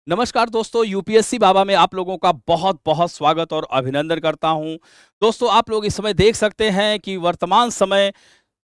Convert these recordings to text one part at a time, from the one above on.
नमस्कार दोस्तों, यूपीएससी बाबा में आप लोगों का बहुत बहुत स्वागत और अभिनंदन करता हूं। दोस्तों, आप लोग इस समय देख सकते हैं कि वर्तमान समय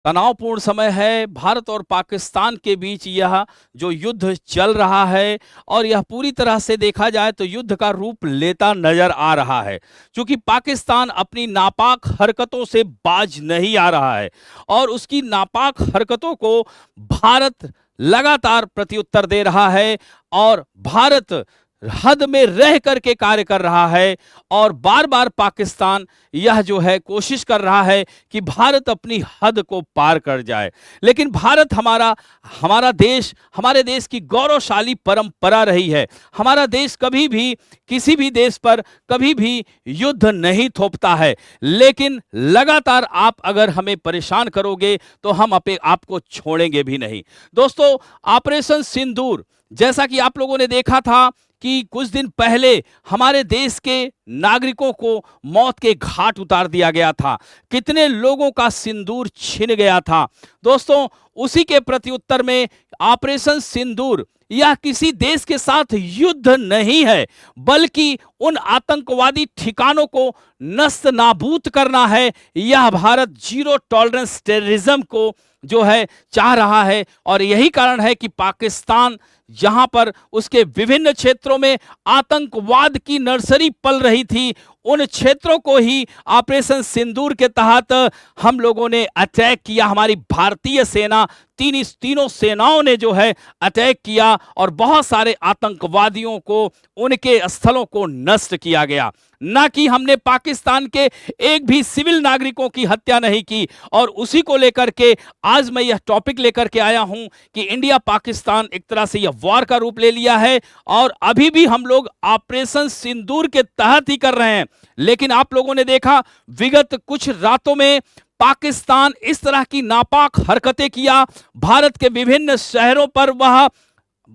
तनावपूर्ण समय है। भारत और पाकिस्तान के बीच यह जो युद्ध चल रहा है और यह पूरी तरह से देखा जाए तो युद्ध का रूप लेता नजर आ रहा है, क्योंकि पाकिस्तान अपनी नापाक हरकतों से बाज नहीं आ रहा है और उसकी नापाक हरकतों को भारत लगातार प्रत्युत्तर दे रहा है और भारत हद में रह करके कार्य कर रहा है और बार बार पाकिस्तान यह जो है कोशिश कर रहा है कि भारत अपनी हद को पार कर जाए। लेकिन भारत हमारा हमारा देश, हमारे देश की गौरवशाली परंपरा रही है। हमारा देश कभी भी किसी भी देश पर कभी भी युद्ध नहीं थोपता है, लेकिन लगातार आप अगर हमें परेशान करोगे तो हम आपको छोड़ेंगे भी नहीं। दोस्तों, ऑपरेशन सिंदूर, जैसा कि आप लोगों ने देखा था कि कुछ दिन पहले हमारे देश के नागरिकों को मौत के घाट उतार दिया गया था, कितने लोगों का सिंदूर छिन गया था। दोस्तों, उसी के प्रत्युत्तर में ऑपरेशन सिंदूर यह किसी देश के साथ युद्ध नहीं है, बल्कि उन आतंकवादी ठिकानों को नस्त नाबूद करना है। यह भारत जीरो टॉलरेंस टेररिज्म को जो है चाह रहा है और यही कारण है कि पाकिस्तान जहां पर उसके विभिन्न क्षेत्रों में आतंकवाद की नर्सरी पल रही थी, उन क्षेत्रों को ही ऑपरेशन सिंदूर के तहत हम लोगों ने अटैक किया। हमारी भारतीय सेना तीनों सेनाओं ने जो है अटैक किया और बहुत सारे आतंकवादियों को, उनके स्थलों को नष्ट किया गया। ना कि हमने पाकिस्तान के एक भी सिविल नागरिकों की हत्या नहीं की। और उसी को लेकर के आज मैं यह टॉपिक लेकर के आया हूं कि इंडिया पाकिस्तान एक तरह से यह वॉर का रूप ले लिया है और अभी भी हम लोग ऑपरेशन सिंदूर के तहत ही कर रहे हैं। लेकिन आप लोगों ने देखा विगत कुछ रातों में पाकिस्तान इस तरह की नापाक हरकतें किया, भारत के विभिन्न शहरों पर वह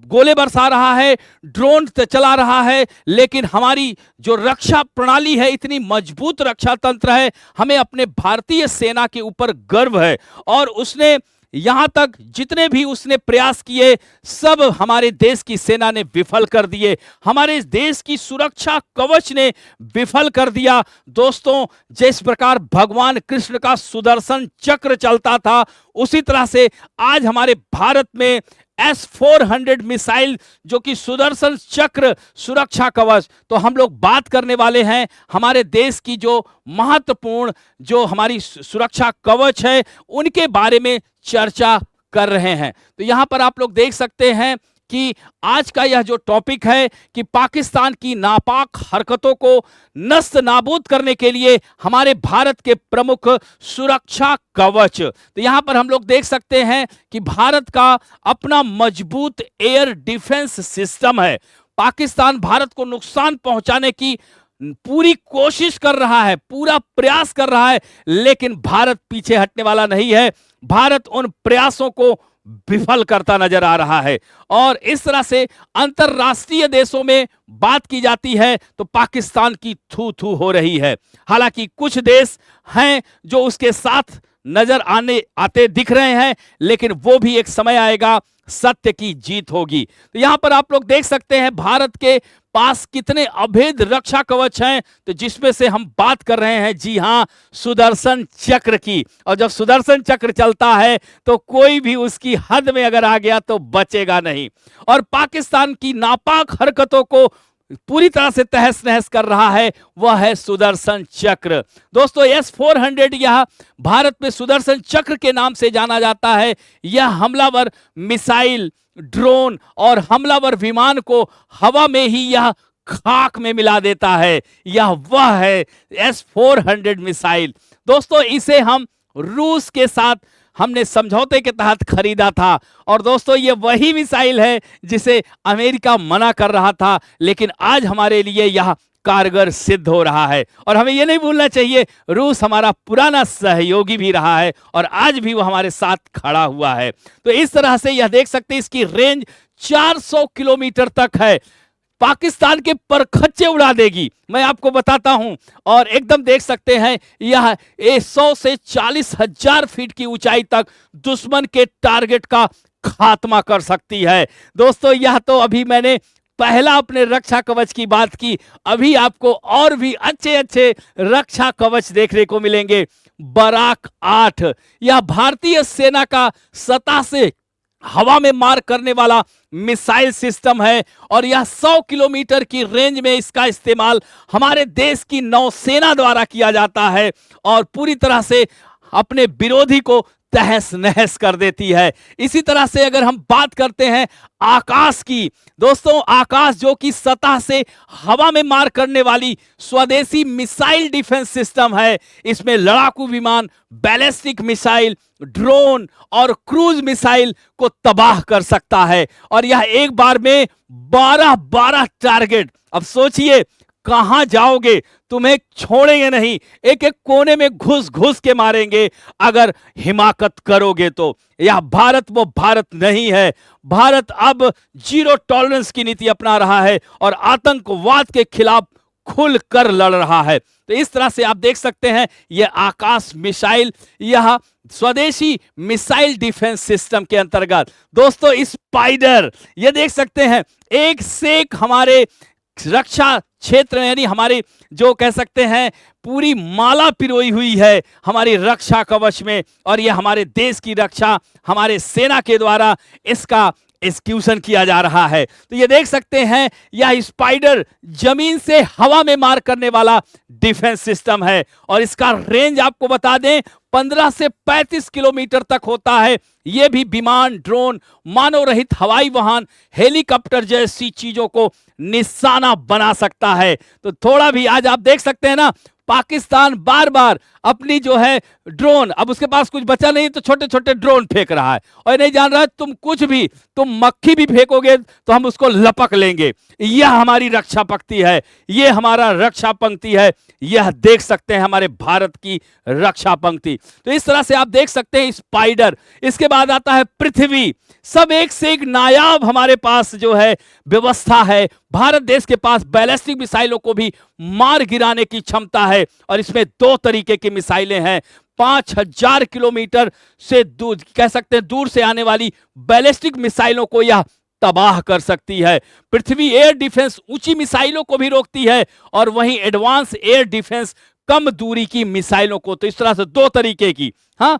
गोले बरसा रहा है, ड्रोन चला रहा है। लेकिन हमारी जो रक्षा प्रणाली है, इतनी मजबूत रक्षा तंत्र है, हमें अपने भारतीय सेना के ऊपर गर्व है और उसने यहां तक जितने भी उसने प्रयास किए सब हमारे देश की सेना ने विफल कर दिए, हमारे देश की सुरक्षा कवच ने विफल कर दिया। दोस्तों, जिस प्रकार भगवान कृष्ण का सुदर्शन चक्र चलता था, उसी तरह से आज हमारे भारत में S-400 मिसाइल, जो कि सुदर्शन चक्र सुरक्षा कवच, तो हम लोग बात करने वाले हैं हमारे देश की जो महत्वपूर्ण जो हमारी सुरक्षा कवच है उनके बारे में चर्चा कर रहे हैं। तो यहां पर आप लोग देख सकते हैं कि आज का यह जो टॉपिक है कि पाकिस्तान की नापाक हरकतों को नस्त नाबूद करने के लिए हमारे भारत के प्रमुख सुरक्षा कवच। तो यहां पर हम लोग देख सकते हैं कि भारत का अपना मजबूत एयर डिफेंस सिस्टम है। पाकिस्तान भारत को नुकसान पहुंचाने की पूरी कोशिश कर रहा है, पूरा प्रयास कर रहा है, लेकिन भारत पीछे हटने वाला नहीं है। भारत उन प्रयासों को विफल करता नजर आ रहा है और इस तरह से अंतरराष्ट्रीय देशों में बात की जाती है तो पाकिस्तान की थू थू हो रही है। हालांकि कुछ देश हैं जो उसके साथ नजर आते दिख रहे हैं, लेकिन वो भी एक समय आएगा, सत्य की जीत होगी। तो यहां पर आप लोग देख सकते हैं भारत के पास कितने अभेद रक्षा कवच हैं, तो जिसमें से हम बात कर रहे हैं, जी हां, सुदर्शन चक्र की। और जब सुदर्शन चक्र चलता है तो कोई भी उसकी हद में अगर आ गया तो बचेगा नहीं। और पाकिस्तान की नापाक हरकतों को पूरी तरह से तहस नहस कर रहा है, वह है सुदर्शन चक्र। दोस्तों, S-400 यह भारत में सुदर्शन चक्र के नाम से जाना जाता है। यह हमलावर मिसाइल, ड्रोन और हमलावर विमान को हवा में ही यह खाक में मिला देता है। यह वह है S-400 मिसाइल। दोस्तों, इसे हम रूस के साथ हमने समझौते के तहत खरीदा था और दोस्तों ये वही मिसाइल है जिसे अमेरिका मना कर रहा था, लेकिन आज हमारे लिए यह कारगर सिद्ध हो रहा है। और हमें यह नहीं भूलना चाहिए, रूस हमारा पुराना सहयोगी भी रहा है और आज भी वह हमारे साथ खड़ा हुआ है। तो इस तरह से यह देख सकते हैं, इसकी रेंज 400 किलोमीटर तक है, पाकिस्तान के परखच्चे उड़ा देगी, मैं आपको बताता हूं। और एकदम देख सकते हैं यह 100 से 40,000 फीट की ऊंचाई तक दुश्मन के टारगेट का खात्मा कर सकती है। दोस्तों, यह तो अभी मैंने पहला अपने रक्षा कवच की बात की, अभी आपको और भी अच्छे अच्छे रक्षा कवच देखने को मिलेंगे। बराक 8 यह भारतीय सेना का सतह से हवा में मार करने वाला मिसाइल सिस्टम है और यह 100 किलोमीटर की रेंज में इसका इस्तेमाल हमारे देश की नौसेना द्वारा किया जाता है और पूरी तरह से अपने विरोधी को तहस नहस कर देती है। इसी तरह से अगर हम बात करते हैं आकाश की, दोस्तों आकाश जो कि सतह से हवा में मार करने वाली स्वदेशी मिसाइल डिफेंस सिस्टम है, इसमें लड़ाकू विमान, बैलिस्टिक मिसाइल, ड्रोन और क्रूज मिसाइल को तबाह कर सकता है और यह एक बार में 12-12 टारगेट। अब सोचिए कहां जाओगे, तुम्हें छोड़ेंगे नहीं, एक एक कोने में घुस घुस के मारेंगे अगर हिमाकत करोगे तो। यह भारत वो भारत नहीं है। भारत अब जीरो टॉलरेंस की नीति अपना रहा है और आतंकवाद के खिलाफ खुलकर लड़ रहा है। तो इस तरह से आप देख सकते हैं यह आकाश मिसाइल, यह स्वदेशी मिसाइल डिफेंस सिस्टम के अंतर्गत दोस्तों स्पाइडर, ये देख सकते हैं एक से एक हमारे रक्षा क्षेत्र यानी हमारे जो कह सकते हैं पूरी माला पिरोई हुई है हमारी रक्षा कवच में और यह हमारे देश की रक्षा हमारे सेना के द्वारा इसका एग्जीक्यूशन किया जा रहा है। तो ये देख सकते हैं यह स्पाइडर जमीन से हवा में मार करने वाला डिफेंस सिस्टम है और इसका रेंज आपको बता दें 15 से 35 किलोमीटर तक होता है। यह भी विमान, ड्रोन, मानव रहित हवाई वाहन, हेलीकॉप्टर जैसी चीजों को निशाना बना सकता है। तो थोड़ा भी आज आप देख सकते हैं ना, पाकिस्तान बार बार अपनी जो है ड्रोन, अब उसके पास कुछ बचा नहीं तो छोटे छोटे ड्रोन फेंक रहा है और नहीं जान रहा है तुम कुछ भी, तुम मक्खी भी फेंकोगे तो हम उसको लपक लेंगे। यह हमारी रक्षा पंक्ति है, यह हमारा रक्षा पंक्ति है, यह देख सकते हैं हमारे भारत की रक्षा पंक्ति। तो इस तरह से आप देख सकते हैं स्पाइडर। इसके बाद आता है पृथ्वी, सब एक से एक नायाब हमारे पास जो है व्यवस्था है। भारत देश के पास बैलिस्टिक मिसाइलों को भी मार गिराने की क्षमता है और इसमें दो तरीके की मिसाइलें हैं। 5000 किलोमीटर से दूर कह सकते हैं दूर से आने वाली बैलिस्टिक मिसाइलों को यह तबाह कर सकती है। पृथ्वी एयर डिफेंस ऊंची मिसाइलों को भी रोकती है और वहीं एडवांस एयर डिफेंस कम दूरी की मिसाइलों को। तो इस तरह से दो तरीके की, हाँ,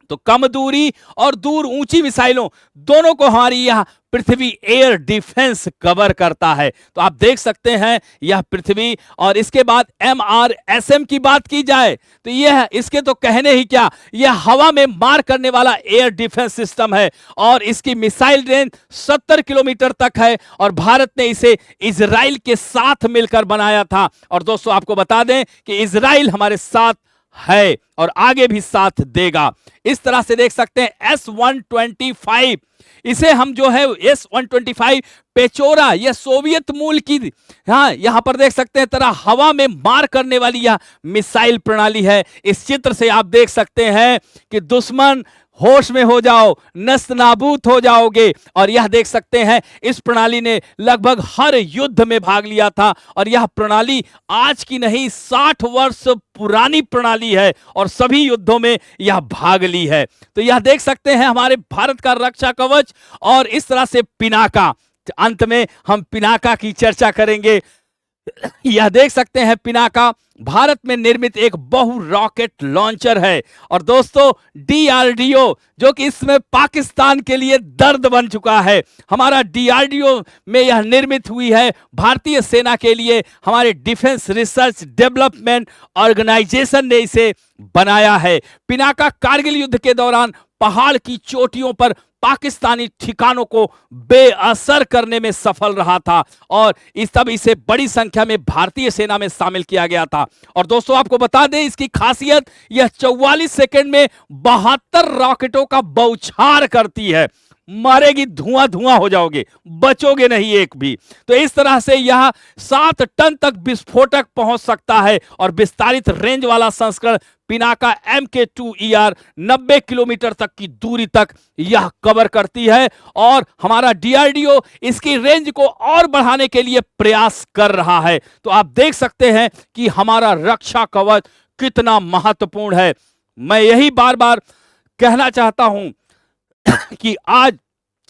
तो कम दूरी और दूर ऊंची मिसाइलों दोनों को हमारी यह पृथ्वी एयर डिफेंस कवर करता है। तो आप देख सकते हैं यह पृथ्वी। और इसके बाद MRSM की बात की जाए तो यह इसके तो कहने ही क्या, यह हवा में मार करने वाला एयर डिफेंस सिस्टम है और इसकी मिसाइल रेंज 70 किलोमीटर तक है और भारत ने इसे इजराइल के साथ मिलकर बनाया था। और दोस्तों आपको बता दें कि इजराइल हमारे साथ है और आगे भी साथ देगा। इस तरह से देख सकते हैं S-125, इसे हम जो है S-125 पेचोरा, यह सोवियत मूल की, हाँ, यहां पर देख सकते हैं तरह हवा में मार करने वाली यह मिसाइल प्रणाली है। इस चित्र से आप देख सकते हैं कि दुश्मन होश में हो जाओ, नस्त नाबूद हो जाओगे। और यह देख सकते हैं इस प्रणाली ने लगभग हर युद्ध में भाग लिया था और यह प्रणाली आज की नहीं 60 वर्ष पुरानी प्रणाली है और सभी युद्धों में यह भाग ली है। तो यह देख सकते हैं हमारे भारत का रक्षा कवच। और इस तरह से पिनाका, अंत में हम पिनाका की चर्चा करेंगे। यह देख सकते हैं पिनाका भारत में निर्मित एक बहु रॉकेट लॉन्चर है और दोस्तों DRDO जो कि इसमें पाकिस्तान के लिए दर्द बन चुका है, हमारा DRDO में यह निर्मित हुई है भारतीय सेना के लिए। हमारे डिफेंस रिसर्च डेवलपमेंट ऑर्गेनाइजेशन ने इसे बनाया है। पिनाका कारगिल युद्ध के दौरान पहाड़ की चोटियों पर पाकिस्तानी ठिकानों को बेअसर करने में सफल रहा था और तब इसे बड़ी संख्या में भारतीय सेना में शामिल किया गया था। और दोस्तों आपको बता दें इसकी खासियत, यह 44 सेकंड में 72 रॉकेटों का बौछार करती है। मारेगी, धुआं धुआं हो जाओगे, बचोगे नहीं एक भी। तो इस तरह से यह 7 टन तक विस्फोटक पहुंच सकता है और विस्तारित रेंज वाला संस्करण पिनाका MK2ER 90 किलोमीटर तक की दूरी तक यह कवर करती है और हमारा DRDO इसकी रेंज को और बढ़ाने के लिए प्रयास कर रहा है। तो आप देख सकते हैं कि हमारा रक्षा कवच कितना महत्वपूर्ण है। मैं यही बार बार कहना चाहता हूं कि आज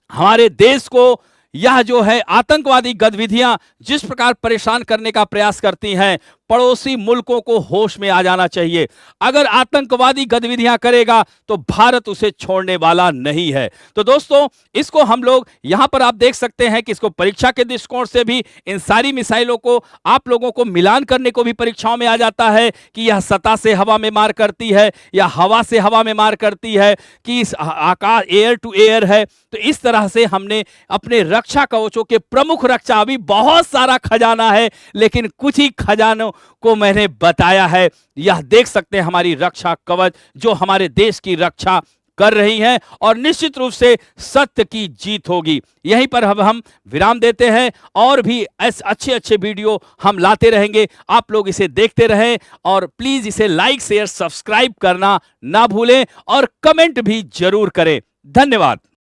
हमारे देश को यह जो है आतंकवादी गतिविधियां जिस प्रकार परेशान करने का प्रयास करती हैं, पड़ोसी मुल्कों को होश में आ जाना चाहिए। अगर आतंकवादी गतिविधियां करेगा तो भारत उसे छोड़ने वाला नहीं है। तो दोस्तों, इसको हम लोग यहां पर आप देख सकते हैं कि इसको परीक्षा के दृष्टिकोण से भी इन सारी मिसाइलों को आप लोगों को मिलान करने को भी परीक्षाओं में आ जाता है कि यह सतह से हवा में मार करती है या हवा से हवा में मार करती है कि इस आकाश एयर टू एयर है। तो इस तरह से हमने अपने रक्षा कवचों के प्रमुख रक्षा, अभी बहुत सारा खजाना है लेकिन कुछ ही खजानों को मैंने बताया है। यह देख सकते हैं हमारी रक्षा कवच जो हमारे देश की रक्षा कर रही हैं और निश्चित रूप से सत्य की जीत होगी। यहीं पर अब हम विराम देते हैं और भी ऐसे अच्छे अच्छे वीडियो हम लाते रहेंगे। आप लोग इसे देखते रहें और प्लीज इसे लाइक शेयर सब्सक्राइब करना ना भूलें और कमेंट भी जरूर करें। धन्यवाद।